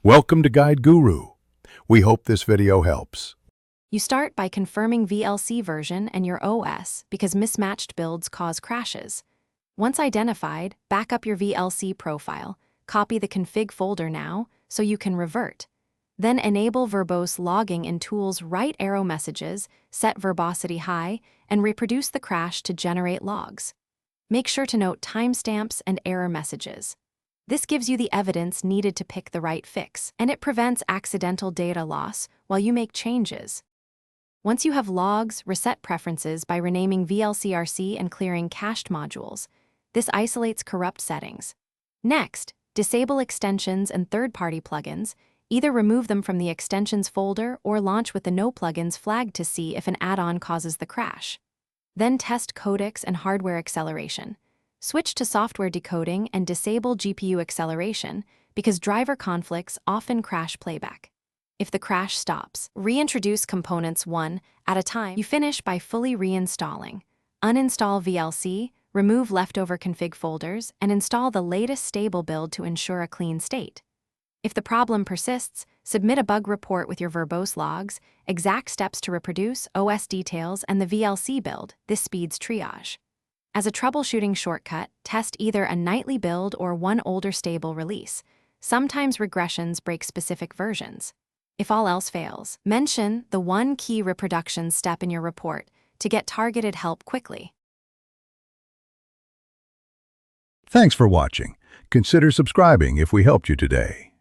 Welcome to Guide Guru. We hope this video helps. You start by confirming VLC version and your OS because mismatched builds cause crashes. Once identified, back up your VLC profile, copy the config folder now so you can revert. Then enable verbose logging in Tools right arrow messages, set verbosity high, and reproduce the crash to generate logs. Make sure to note timestamps and error messages. This gives you the evidence needed to pick the right fix, and it prevents accidental data loss while you make changes. Once you have logs, reset preferences by renaming VLCRC and clearing cached modules. This isolates corrupt settings. Next, disable extensions and third-party plugins. Either remove them from the extensions folder or launch with the No Plugins flag to see if an add-on causes the crash. Then test codecs and hardware acceleration. Switch to software decoding and disable GPU acceleration because driver conflicts often crash playback. If the crash stops, reintroduce components one at a time. You finish by fully reinstalling. Uninstall VLC, remove leftover config folders, and install the latest stable build to ensure a clean state. If the problem persists, submit a bug report with your verbose logs, exact steps to reproduce, OS details, and the VLC build. This speeds triage. As a troubleshooting shortcut, test either a nightly build or one older stable release. Sometimes regressions break specific versions. If all else fails, mention the one key reproduction step in your report to get targeted help quickly. Thanks for watching. Consider subscribing if we helped you today.